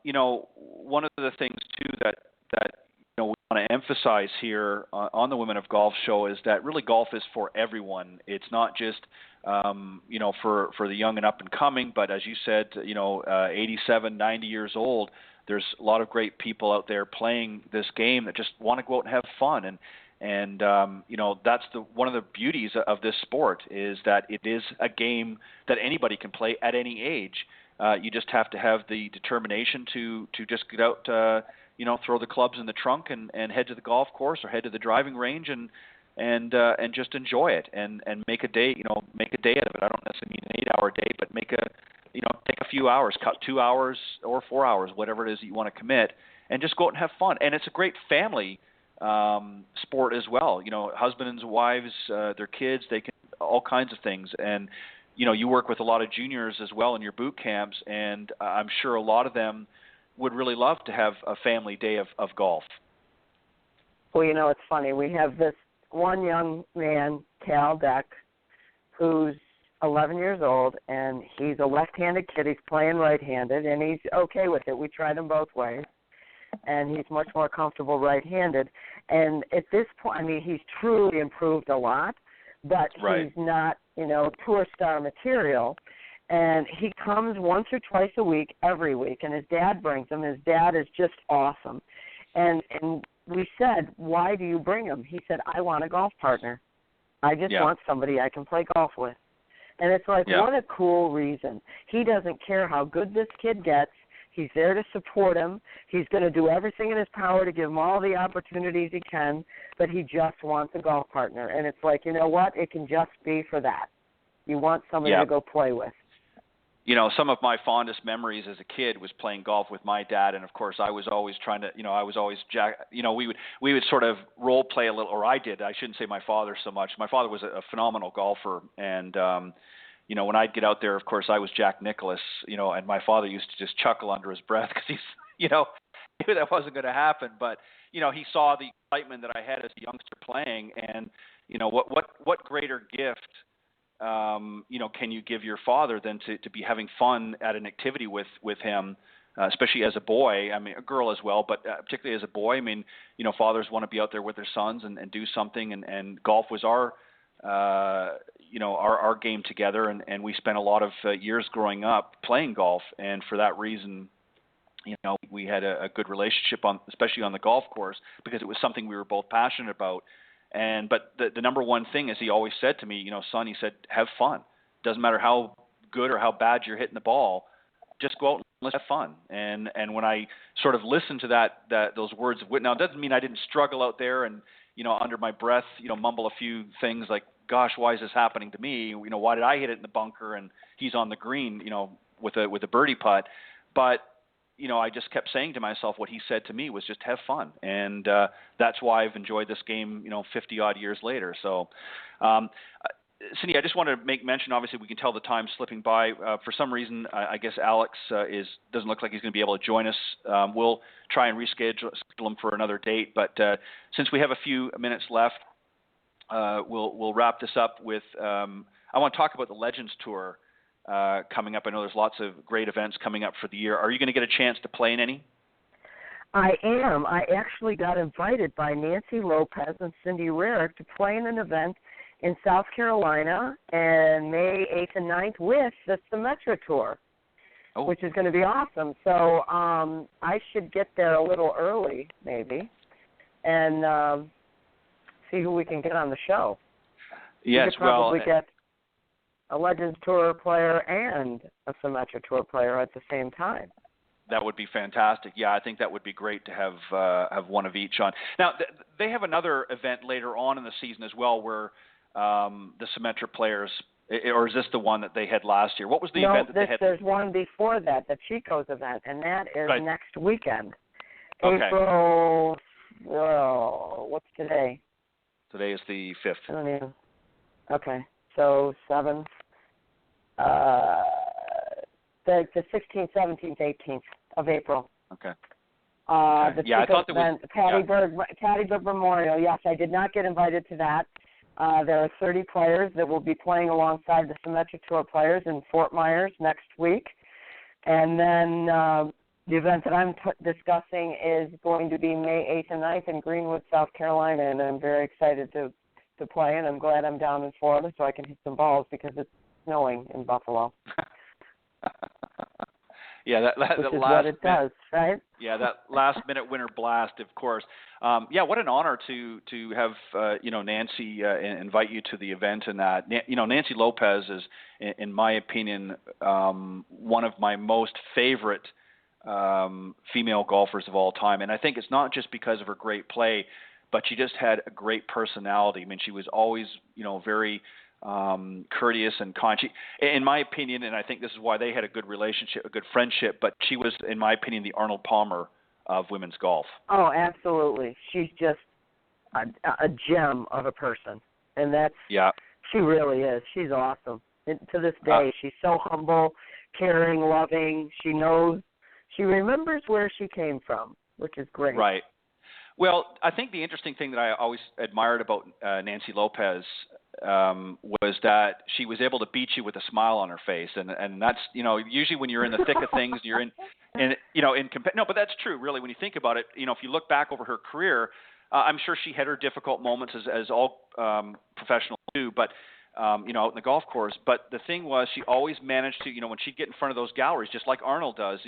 You know, one of the things, too, that you know, we want to emphasize here on the Women of Golf show is that really golf is for everyone. It's not just, you know, for the young and up and coming, but as you said, you know, 87, 90 years old, there's a lot of great people out there playing this game that just want to go out and have fun. And you know, that's one of the beauties of this sport, is that it is a game that anybody can play at any age. You just have to have the determination to just get out, you know, throw the clubs in the trunk and head to the golf course or head to the driving range and just enjoy it and make a day, you know, make a day out of it. I don't necessarily mean an 8-hour day, but take a few hours, cut 2 hours or 4 hours, whatever it is that you want to commit, and just go out and have fun. And it's a great family sport as well. You know, husbands and wives, their kids, they can all kinds of things. And you know, you work with a lot of juniors as well in your boot camps, and I'm sure a lot of them would really love to have a family day of golf. Well, you know, it's funny. We have this one young man, Cal Deck, who's 11 years old, and he's a left-handed kid. He's playing right-handed, and he's okay with it. We tried him both ways, and he's much more comfortable right-handed. And at this point, I mean, he's truly improved a lot, but he's not, you know, tour star material. And he comes once or twice a week, every week, and his dad brings him. His dad is just awesome. And we said, why do you bring him? He said, I want a golf partner. I just want somebody I can play golf with. And it's like, what a cool reason. He doesn't care how good this kid gets. He's there to support him. He's going to do everything in his power to give him all the opportunities he can, but he just wants a golf partner. And it's like, you know what? It can just be for that. You want somebody to go play with. You know, some of my fondest memories as a kid was playing golf with my dad, and of course, I was always trying to, I was always we would sort of role play a little, or I did. I shouldn't say my father so much. My father was a phenomenal golfer, and when I'd get out there, of course, I was Jack Nicklaus, and my father used to just chuckle under his breath because he knew that wasn't going to happen, but he saw the excitement that I had as a youngster playing, and what greater gift. Can you give your father than to be having fun at an activity with him, especially as a boy? I mean, a girl as well, but particularly as a boy. I mean, fathers want to be out there with their sons and do something, and golf was our game together, and we spent a lot of years growing up playing golf, and for that reason, we had a good relationship especially on the golf course, because it was something we were both passionate about. But the number one thing is, he always said to me, son, he said, have fun. Doesn't matter how good or how bad you're hitting the ball, just go out and let's have fun. And when I sort of listened to those words of wit, now it doesn't mean I didn't struggle out there and, under my breath, mumble a few things like, gosh, why is this happening to me? Why did I hit it in the bunker and he's on the green, with a birdie putt? But I just kept saying to myself, what he said to me was just have fun. And that's why I've enjoyed this game, 50 odd years later. So, Cindy, I just want to make mention, obviously we can tell the time slipping by. For some reason, I guess Alex doesn't look like he's going to be able to join us. We'll try and reschedule him for another date. But since we have a few minutes left, we'll wrap this up with, I want to talk about the Legends Tour coming up. I know there's lots of great events coming up for the year. Are you going to get a chance to play in any? I am. I actually got invited by Nancy Lopez and Cindy Rarick to play in an event in South Carolina and May 8th and 9th with the Symetra Tour, which is going to be awesome. So I should get there a little early, maybe, and see who we can get on the show. Yes, we could probably get a Legends Tour player and a Symetra Tour player at the same time. That would be fantastic. Yeah, I think that would be great to have one of each on. Now, they have another event later on in the season as well where the Symetra players, or is this the one that they had last year? What was the event that they had? There's one before that, the Chico's event, and that is next weekend. Okay. April, what's today? Today is the 5th. I don't know. Okay, so 7th. The 16th, 17th, 18th of April. Okay. The I thought there event, was Patty Bird Memorial. Yes, I did not get invited to that. There are 30 players that will be playing alongside the Symetra Tour players in Fort Myers next week. And then the event that I'm discussing is going to be May 8th and 9th in Greenwood, South Carolina, and I'm very excited to play, and I'm glad I'm down in Florida so I can hit some balls because it's snowing in Buffalo. Yeah, that which is last what it does, right? Yeah, that last-minute winter blast, of course. Yeah, what an honor to have Nancy invite you to the event and that. Nancy Lopez is, in my opinion, one of my most favorite female golfers of all time, and I think it's not just because of her great play, but she just had a great personality. I mean, she was always, very courteous and kind. In my opinion, and I think this is why they had a good relationship, a good friendship, but she was, in my opinion, the Arnold Palmer of women's golf. Oh, absolutely. She's just a gem of a person, and she really is. She's awesome. And to this day, she's so humble, caring, loving. She remembers where she came from, which is great. Right. Well, I think the interesting thing that I always admired about Nancy Lopez was that she was able to beat you with a smile on her face, and that's usually when you're in the thick of things, you're no, but that's true really when you think about it. If you look back over her career, I'm sure she had her difficult moments as all professionals do, but out in the golf course. But the thing was, she always managed to, when she'd get in front of those galleries, just like Arnold does,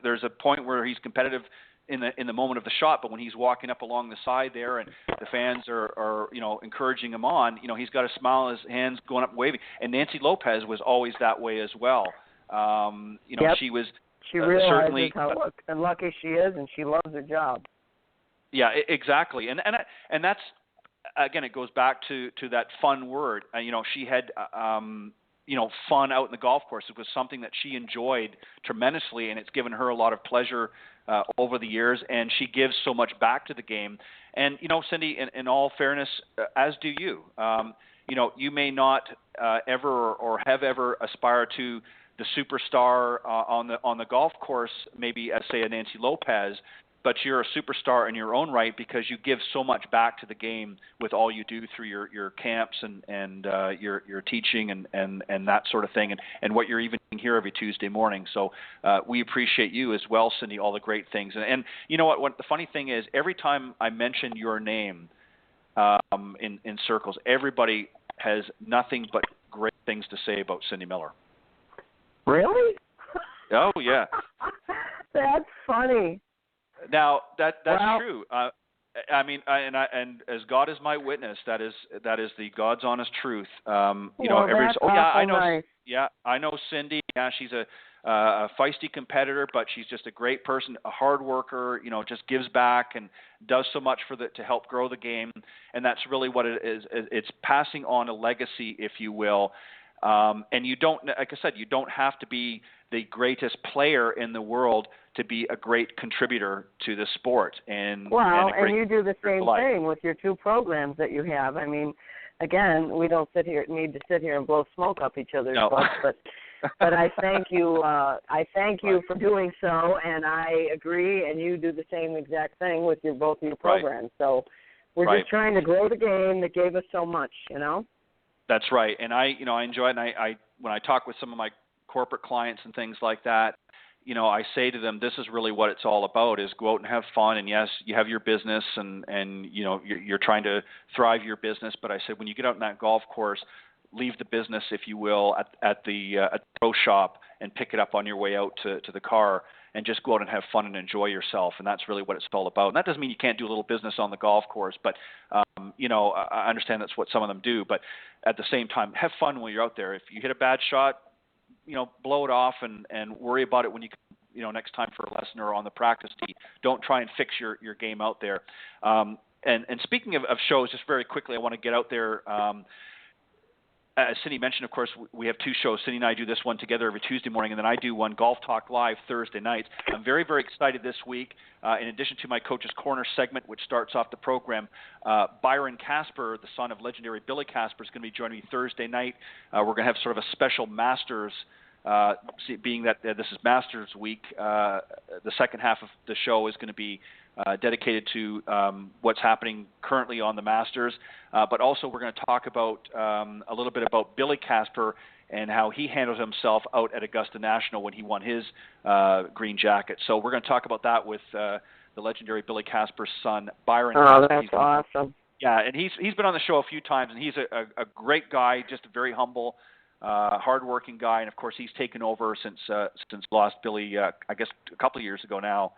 there's a point where he's competitive in the moment of the shot, but when he's walking up along the side there and the fans are encouraging him on, he's got a smile, his hands going up waving. And Nancy Lopez was always that way as well. Yep. She was She realizes certainly how lucky she is, and she loves her job. Yeah, exactly. And that's, again, it goes back to that fun word. She had fun out in the golf course. It was something that she enjoyed tremendously, and it's given her a lot of pleasure over the years, and she gives so much back to the game. And, Cindy, in all fairness, as do you. You may not ever or have ever aspired to the superstar on the golf course, maybe as, say, a Nancy Lopez, but you're a superstar in your own right because you give so much back to the game with all you do through your camps and your teaching and that sort of thing, and what you're even doing here every Tuesday morning. So we appreciate you as well, Cindy, all the great things. And you know what the funny thing is, every time I mention your name in circles, everybody has nothing but great things to say about Cindy Miller. Really? Oh, yeah. That's funny. Now that's true. And as God is my witness, that is the God's honest truth. I know. Nice. Yeah, I know Cindy. Yeah, she's a feisty competitor, but she's just a great person, a hard worker. Just gives back and does so much to help grow the game. And that's really what it is. It's passing on a legacy, if you will. And you don't, like I said, you don't have to be the greatest player in the world to be a great contributor to the sport. And you do the same thing with your two programs that you have. I mean, again, we don't need to sit here and blow smoke up each other's butts, but I thank you. I thank you for doing so, and I agree. And you do the same exact thing with both of your programs. Right. So we're just trying to grow the game that gave us so much. That's right, and I enjoy it. And I when I talk with some of my corporate clients and things like that, I say to them, this is really what it's all about: is go out and have fun. And yes, you have your business, and you're trying to thrive your business. But I said, when you get out in that golf course, leave the business, if you will, at the pro shop and pick it up on your way out to the car, and just go out and have fun and enjoy yourself. And that's really what it's all about. And that doesn't mean you can't do a little business on the golf course, but I understand that's what some of them do. But at the same time, have fun when you're out there. If you hit a bad shot, blow it off and worry about it when you next time for a lesson or on the practice tee. Don't try and fix your game out there. And speaking of shows, just very quickly, I want to get out there. As Cindy mentioned, of course, we have two shows. Cindy and I do this one together every Tuesday morning, and then I do one, Golf Talk Live, Thursday nights. I'm very, very excited this week. In addition to my Coach's Corner segment, which starts off the program, Byron Casper, the son of legendary Billy Casper, is going to be joining me Thursday night. We're going to have sort of a special Masters, being that this is Masters Week. The second half of the show is going to be dedicated to what's happening currently on the Masters, but also we're going to talk about a little bit about Billy Casper and how he handled himself out at Augusta National when he won his green jacket. So we're going to talk about that with the legendary Billy Casper's son, Byron. Oh, that's awesome. Yeah, and he's been on the show a few times, and he's a great guy, just a very humble, hardworking guy, and of course he's taken over since lost Billy, I guess a couple of years ago now.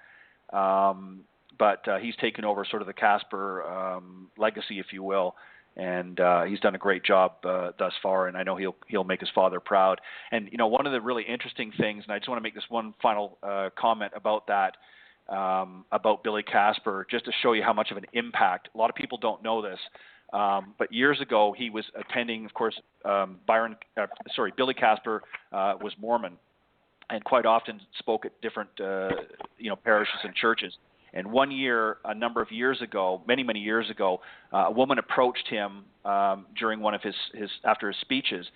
But he's taken over sort of the Casper legacy, if you will, and he's done a great job thus far. And I know he'll make his father proud. And one of the really interesting things, and I just want to make this one final comment about that, about Billy Casper, just to show you how much of an impact. A lot of people don't know this, but years ago he was attending. Of course, Billy Casper was Mormon, and quite often spoke at different parishes and churches. And one year, a number of years ago, many years ago, a woman approached him during one of his after his speeches,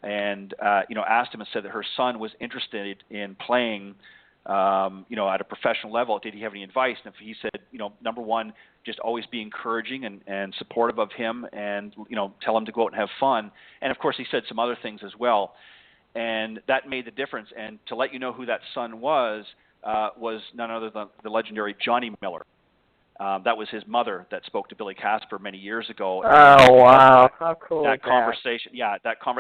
and asked him and said that her son was interested in playing, at a professional level. Did he have any advice? And he said, number one, just always be encouraging and supportive of him, and tell him to go out and have fun. And of course, he said some other things as well, and that made the difference. And to let you know who that son was none other than the legendary Johnny Miller. That was his mother that spoke to Billy Casper many years ago. Oh, wow. How cool that is conversation, yeah,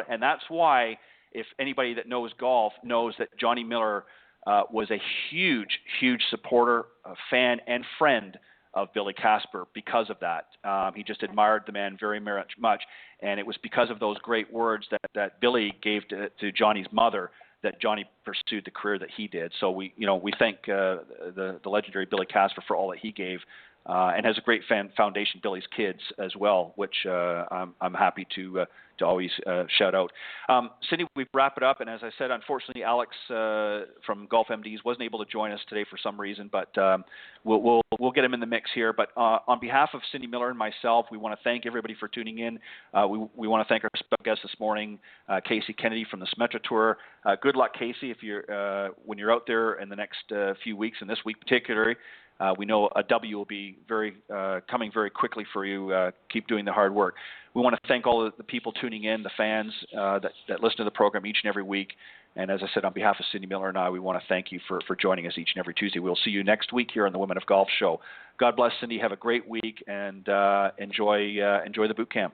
and that's why, if anybody that knows golf knows that Johnny Miller was a huge, huge supporter, fan, and friend of Billy Casper because of that. He just admired the man very much, and it was because of those great words that Billy gave to Johnny's mother that Johnny pursued the career that he did. So we thank the legendary Billy Casper for all that he gave, and has a great foundation, Billy's Kids, as well, which I'm happy to always shout out. Cindy, we wrap it up, and as I said, unfortunately, Alex from GolfMD's wasn't able to join us today for some reason, but we'll get him in the mix here. But on behalf of Cindy Miller and myself, we want to thank everybody for tuning in. We want to thank our special guest this morning, Casey Kennedy from the Symetra Tour. Good luck, Casey, if you're when you're out there in the next few weeks, and this week particularly. We know a W will be coming very quickly for you. Keep doing the hard work. We want to thank all the people tuning in, the fans that listen to the program each and every week. And as I said, on behalf of Cindy Miller and I, we want to thank you for joining us each and every Tuesday. We'll see you next week here on the Women of Golf Show. God bless, Cindy. Have a great week, and enjoy the boot camp.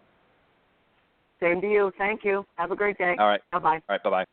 Same to you. Thank you. Have a great day. All right. Bye-bye. All right. Bye-bye.